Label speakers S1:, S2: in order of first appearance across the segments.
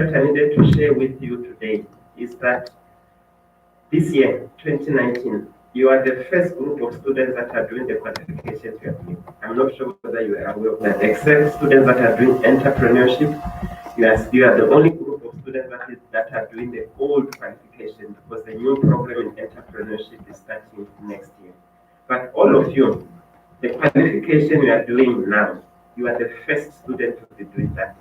S1: that I needed to share with you today is that this year, 2019, you are the first group of students that are doing the qualifications you are doing. I'm not sure whether you are aware of that. Except students that are doing entrepreneurship, you are the only group of students that are doing the old qualification, because the new program in entrepreneurship is starting next year. But all of you, the qualification you are doing now, you are the first student to be doing that.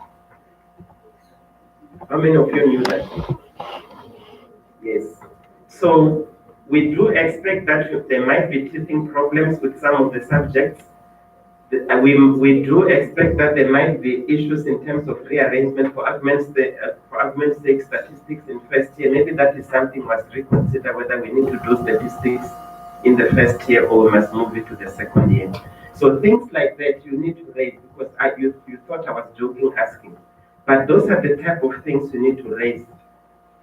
S1: How many of you knew that? Yes. So we do expect that there might be teething problems with some of the subjects. We do expect that there might be issues in terms of rearrangement for argument's sake statistics in first year. Maybe that is something we must reconsider, whether we need to do statistics in the first year or we must move it to the second year. So things like that you need to raise, because you thought I was joking asking. But those are the type of things you need to raise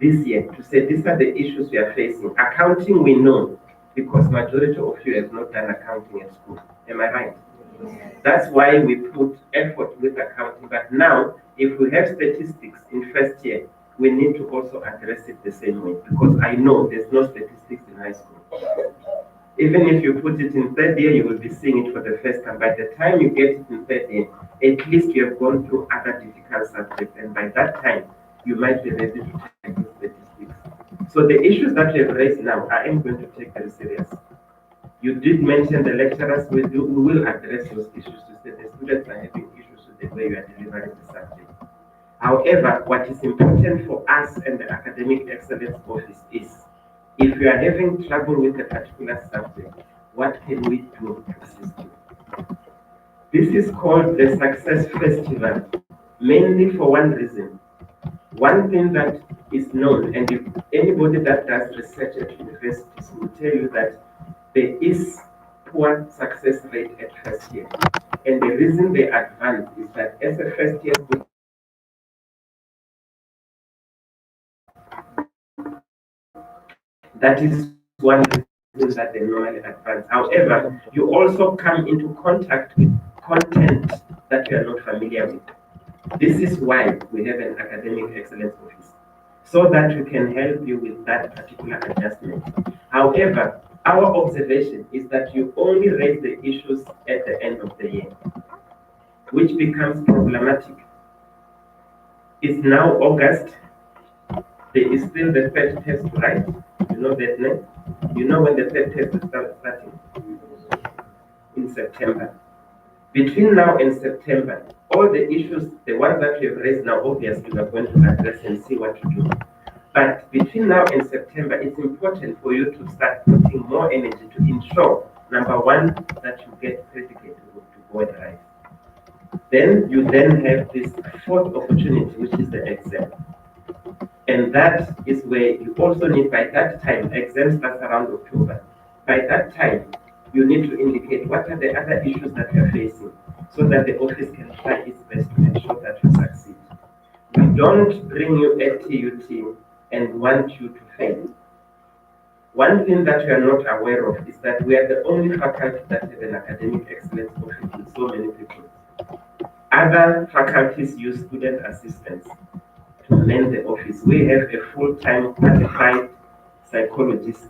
S1: this year to say these are the issues we are facing. Accounting, we know, because majority of you have not done accounting at school. Am I right? That's why we put effort with accounting. But now, if we have statistics in first year, we need to also address it the same way, because I know there's no statistics in high school. Even if you put it in third year, you will be seeing it for the first time. By the time you get it in third year, at least you have gone through other difficult subjects, and by that time, you might be ready to take those statistics. So the issues that we have raised now, I am going to take very serious. You did mention the lecturers. We will address those issues to say the students are having issues with the way you are delivering the subject. However, what is important for us and the Academic Excellence Office is, if you are having trouble with a particular subject, what can we do to assist you? This is called the Success Festival, mainly for one reason. One thing that is known, and if anybody that does research at universities will tell you that there is poor success rate at first year. And the reason they advance is that as a first year student, that is one reason that they normally advance. However, you also come into contact with content that you are not familiar with. This is why we have an academic excellence office, so that we can help you with that particular adjustment. However, our observation is that you only raise the issues at the end of the year, which becomes problematic. It's now August. There is still the third test, right? You know that, no? You know when the third test is starting? In September. Between now and September, all the issues, the ones that we have raised now, obviously we are going to address and see what to do. But between now and September, it's important for you to start putting more energy to ensure, number one, that you get predicate to go and right. Then you then have this fourth opportunity, which is the exam. And that is where you also need, by that time, exam starts around October. By that time, you need to indicate what are the other issues that you're facing, so that the office can try its best to ensure that you succeed. We don't bring you at TUT and want you to fail. One thing that you are not aware of is that we are the only faculty that has an academic excellence office with so many people. Other faculties use student assistants to man the office. We have a full-time qualified psychologist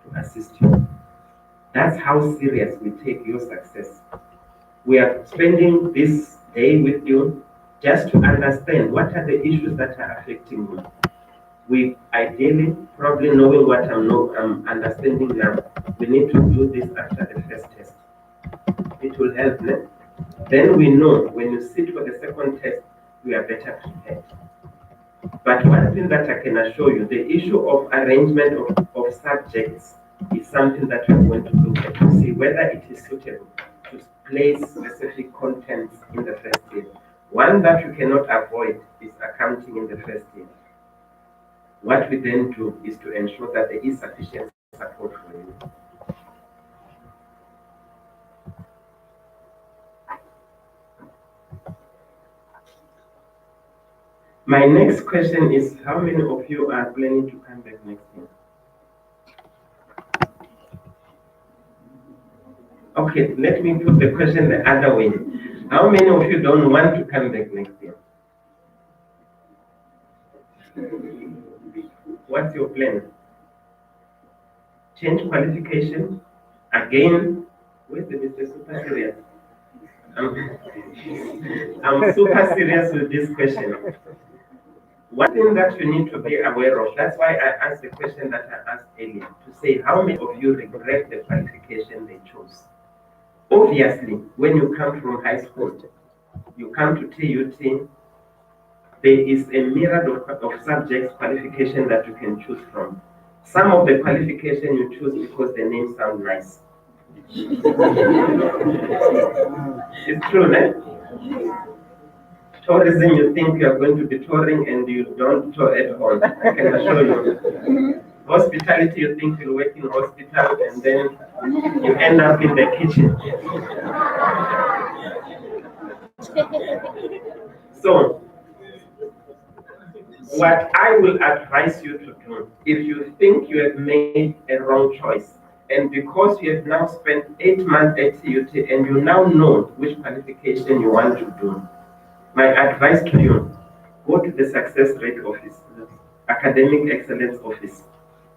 S1: to assist you. That's how serious we take your success. We are spending this day with you just to understand what are the issues that are affecting you. We ideally, probably knowing what I'm understanding now, we need to do this after the first test. It will help them. Then we know when you sit for the second test, we are better prepared. But one thing that I can assure you, the issue of arrangement of subjects is something that we're going to look at to see whether it is suitable to place specific contents in the first year. One that you cannot avoid is accounting in the first year. What we then do is to ensure that there is sufficient support for you. My next question is, how many of you are planning to come back next year? Okay, let me put the question the other way. How many of you don't want to come back next year? What's your plan? Change qualification? Again? Where's the Mr. Super Serious? I'm super serious with this question. One thing that you need to be aware of, that's why I asked the question that I asked earlier, to say how many of you regret the qualification they chose? Obviously, when you come from high school, you come to TUT, there is a myriad of subjects qualification that you can choose from. Some of the qualification you choose because the name sounds nice. It's true, right? Tourism, you think you are going to be touring and you don't tour at all. I can assure you. Hospitality, you think you'll work in hospital and then you end up in the kitchen. So, what I will advise you to do, if you think you have made a wrong choice, and because you have now spent 8 months at TUT and you now know which qualification you want to do, my advice to you, go to the success rate office, the academic excellence office,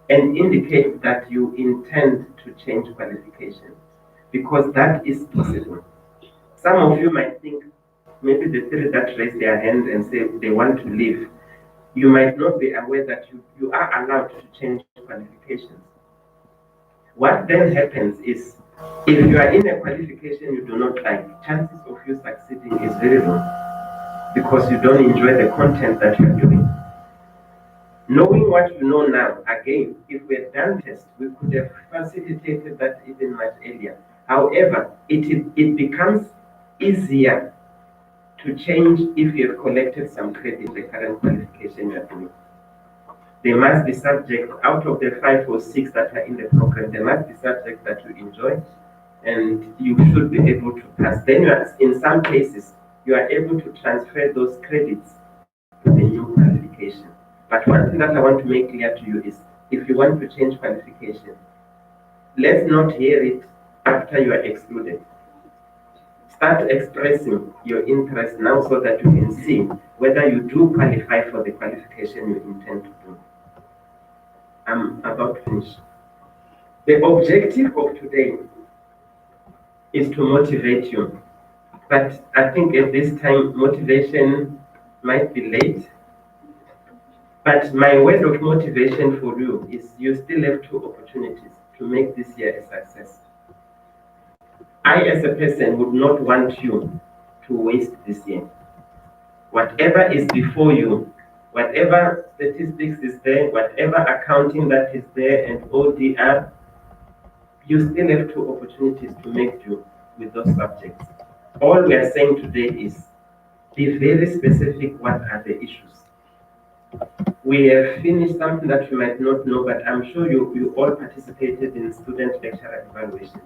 S1: and indicate that you intend to change qualification, because that is possible. Some of you might think, maybe the three that raise their hand and say they want to leave, you might not be aware that you are allowed to change qualifications. What then happens is, if you are in a qualification you do not like, chances of you succeeding is very low, because you don't enjoy the content that you're doing. Knowing what you know now, again, if we had done tests, we could have facilitated that even much earlier. However, it becomes easier to change if you have collected some credit in the current qualification you are doing. There must be subjects out of the 5 or 6 that are in the program, there must be subjects that you enjoy and you should be able to pass. Then in some cases, you are able to transfer those credits to the new qualification. But one thing that I want to make clear to you is, if you want to change qualification, let's not hear it after you are excluded. Start expressing your interest now so that you can see whether you do qualify for the qualification you intend to do. I'm about to finish. The objective of today is to motivate you. But I think at this time, motivation might be late. But my word of motivation for you is, you still have 2 opportunities to make this year a success. I, as a person, would not want you to waste this year. Whatever is before you, whatever statistics is there, whatever accounting that is there, and ODR, you still have 2 opportunities to make do with those subjects. All we are saying today is, be very specific what are the issues. We have finished something that you might not know, but I'm sure you all participated in student lecturer evaluation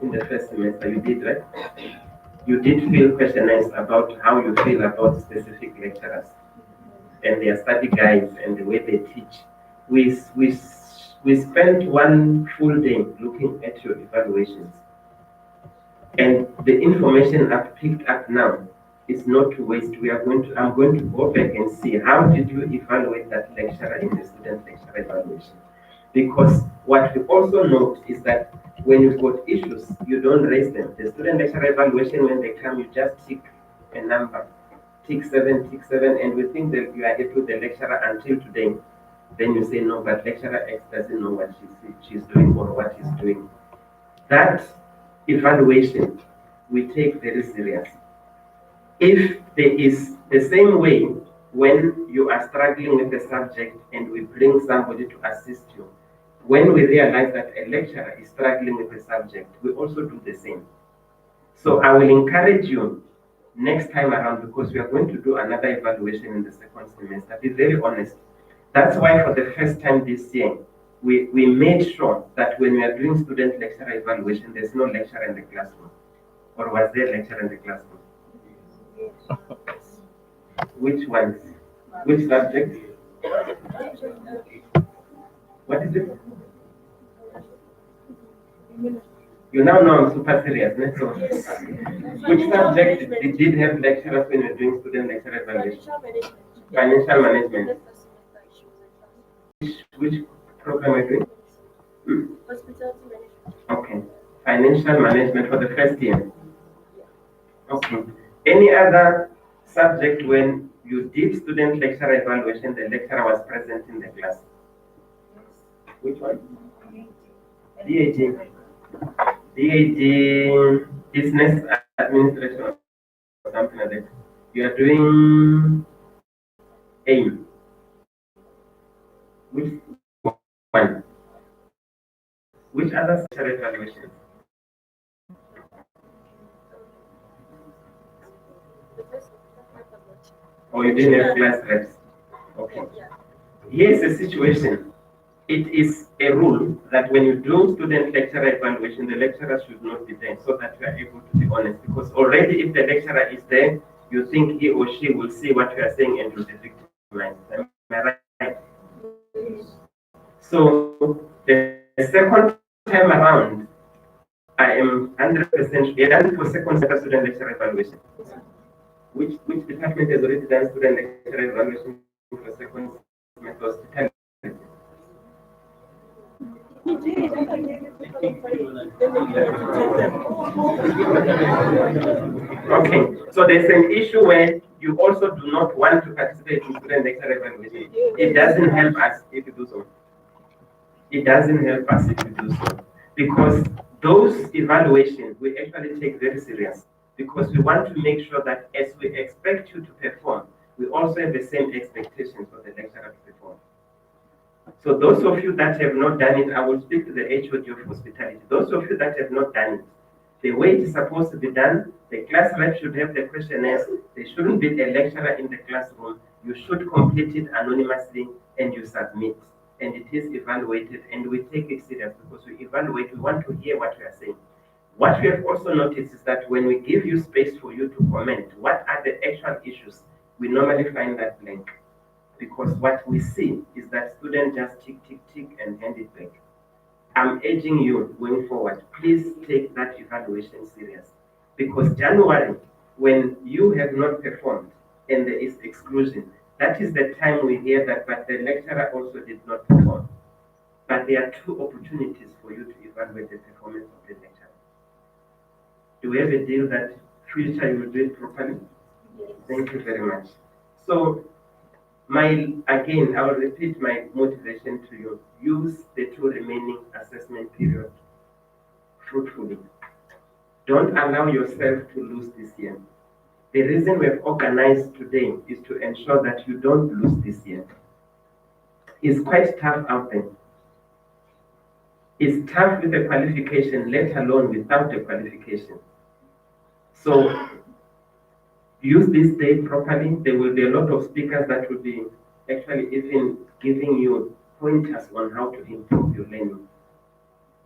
S1: in the first semester. You did, right? You did feel questionnaires about how you feel about specific lecturers and their study guides and the way they teach. We spent 1 full day looking at your evaluations. And the information I've picked up now is not to waste. I'm going to go back and see, how did you evaluate that lecturer in the student lecturer evaluation? Because what we also note is that when you've got issues, you don't raise them. The student lecturer evaluation, when they come, you just tick a number, tick 7, and we think that you are happy with the lecturer until today. Then you say, no, but lecturer X doesn't know what she's doing or what he's doing. That evaluation we take very serious. If there is the same way when you are struggling with a subject and we bring somebody to assist you, when we realize that a lecturer is struggling with a subject, we also do the same. So I will encourage you next time around, because we are going to do another evaluation in the second semester. Be very honest. That's why for the first time this year, we made sure that when we are doing student lecturer evaluation, there's no lecturer in the classroom. Or was there a lecturer in the classroom? Which ones? Which subjects? What is it? You now know I'm super serious. So, which subject did have lecturers when you're doing student lecturer evaluation? Financial management. Which program are you doing?
S2: Hospitality management.
S1: Okay. Financial management for the first year. Okay. Any other subject when you did student lecturer evaluation, the lecturer was present in the class? Which one? DAG. DAG, business administration or something like that. You are doing AIM. Which one? Which other lecturer evaluation? Or you didn't have class reps? Okay. Here's a situation. It is a rule that when you do student lecturer evaluation, the lecturer should not be there so that you are able to be honest. Because already if the lecturer is there, you think he or she will see what you are saying and will be victimized. Am I right? So the second time around, I am 100% we are done for second semester student lecturer evaluation. Which department has already done student lecturer evaluation for second semester hospitality? Okay, so there's an issue where you also do not want to participate in student lecture evaluation. It doesn't help us if you do so. It doesn't help us if you do so. Because those evaluations we actually take very serious. Because we want to make sure that as we expect you to perform, we also have the same expectations for the lecturer to perform. So those of you that have not done it, I will speak to the HOD of hospitality. Those of you that have not done it, the way it is supposed to be done, the class rep should have the questionnaires. There shouldn't be a lecturer in the classroom. You should complete it anonymously and you submit. And it is evaluated and we take it serious because we evaluate, we want to hear what you are saying. What we have also noticed is that when we give you space for you to comment, what are the actual issues? We normally find that blank. Because what we see is that students just tick, tick, tick and hand it back. I'm urging you going forward, please take that evaluation serious. Because January, when you have not performed and there is exclusion, that is the time we hear that, but the lecturer also did not perform. But there are two opportunities for you to evaluate the performance of the lecturer. Do we have a deal that future you will do it properly?
S2: Yes.
S1: Thank you very much. So, again, I will repeat my motivation to you. Use the 2 remaining assessment periods fruitfully. Don't allow yourself to lose this year. The reason we've organized today is to ensure that you don't lose this year. It's quite tough out there. It's tough with a qualification, let alone without a qualification. So use this day properly. There will be a lot of speakers that will be actually even giving you pointers on how to improve your learning.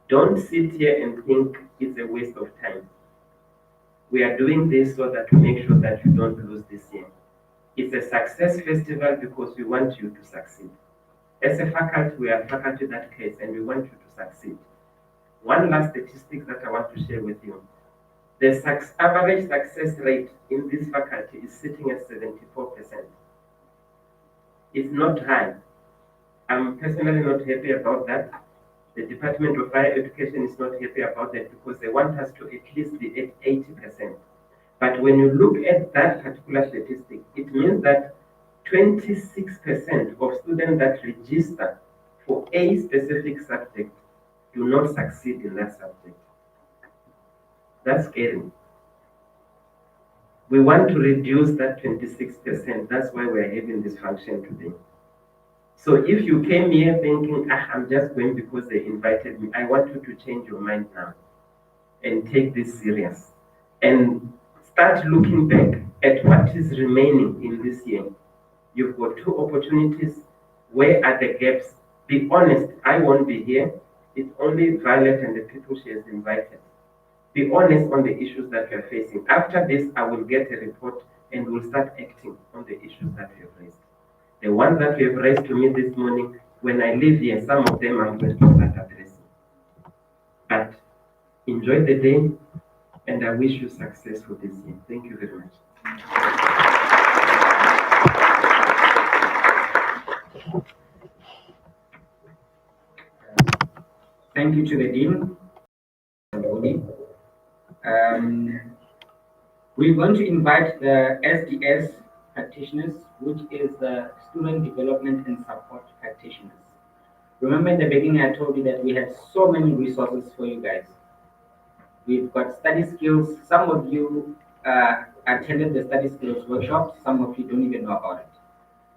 S1: Don't sit here and think it's a waste of time. We are doing this so that to make sure that you don't lose this year. It's a success festival because we want you to succeed. As a faculty, we are faculty that cares and we want you to succeed. One last statistic that I want to share with you. The average success rate in this faculty is sitting at 74%. It's not high. I'm personally not happy about that. The Department of Higher Education is not happy about that because they want us to at least be at 80%. But when you look at that particular statistic, it means that 26% of students that register for a specific subject do not succeed in that subject. That's scary. We want to reduce that 26%. That's why we're having this function today. So if you came here thinking, I'm just going because they invited me, I want you to change your mind now and take this serious and start looking back at what is remaining in this year. You've got 2 opportunities. Where are the gaps? Be honest, I won't be here. It's only Violet and the people she has invited. Be honest on the issues that you're facing. After this, I will get a report and we'll start acting on the issues that we have raised. The ones that we have raised to me this morning, when I leave here, some of them I'm going to start addressing. But enjoy the day and I wish you success for this year. Thank you very much.
S3: Thank you to the Dean. Um, we're going to invite the SDS practitioners, which is the Student Development and Support Practitioners. Remember in the beginning, I told you that we had so many resources for you guys. We've got study skills. Some of you attended the study skills workshop. Some of you don't even know about it.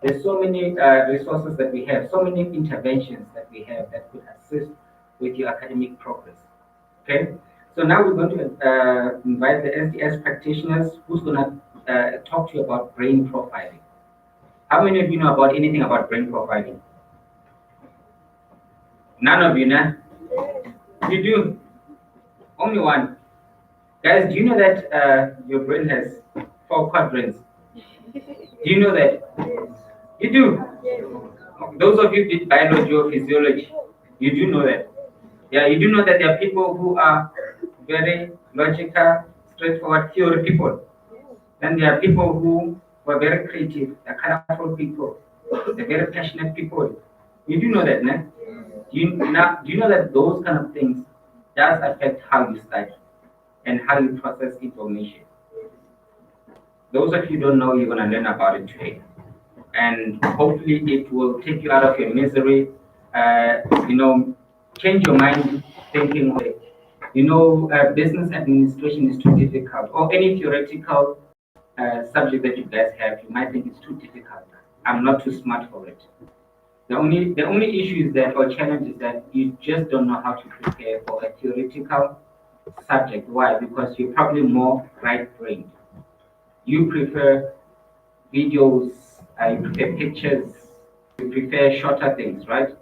S3: There's so many resources that we have, so many interventions that we have that could assist with your academic progress. Okay, so now we're going to invite the SDS practitioners who's going to talk to you about brain profiling. How many of you know about anything about brain profiling? None of you, nah? You do? Only one. Guys, do you know that your brain has 4 quadrants? Do you know that? You do? Those of you who did biology or physiology, you do know that. Yeah, you do know that there are people who are very logical, straightforward, theory people. Then there are people who were very creative, they're colorful people, they're very passionate people. You do know that, no? Do you know that those kind of things does affect how you study and how you process information? Those of you who don't know, you're gonna learn about it today, and hopefully it will take you out of your misery. You know, change your mind thinking. Business administration is too difficult, or any theoretical subject that you guys have, you might think it's too difficult. I'm not too smart for it. The only issue is that, or challenge is that you just don't know how to prepare for a theoretical subject. Why? Because you're probably more right-brained. You prefer videos, you prefer pictures, you prefer shorter things, right?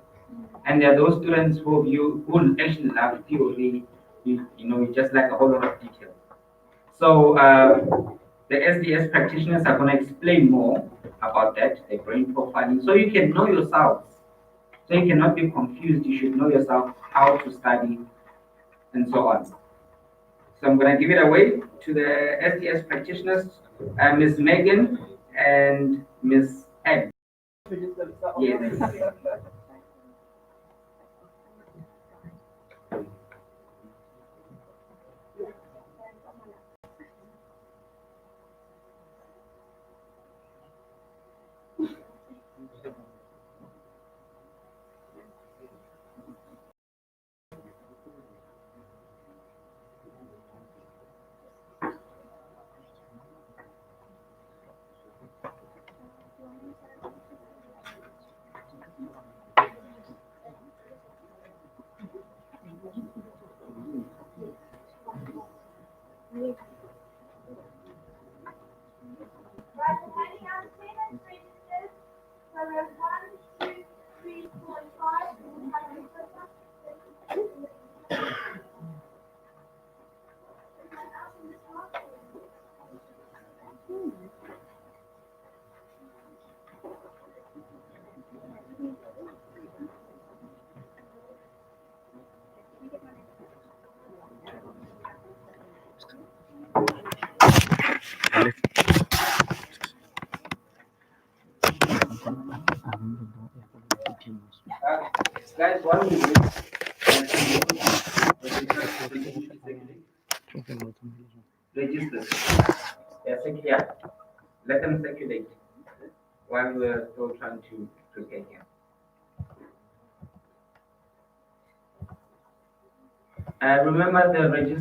S3: And there are those students who actually love theory. You just like a whole lot of detail. So the SDS practitioners are going to explain more about that, the brain profiling, so you can know yourselves. So you cannot be confused. You should know yourself how to study and so on. So I'm going to give it away to the SDS practitioners, Ms. Megan and Ms. Ed. Yes. Guys, one minute. Register. Yeah, let them circulate while we're still trying to prepare here. Remember the register.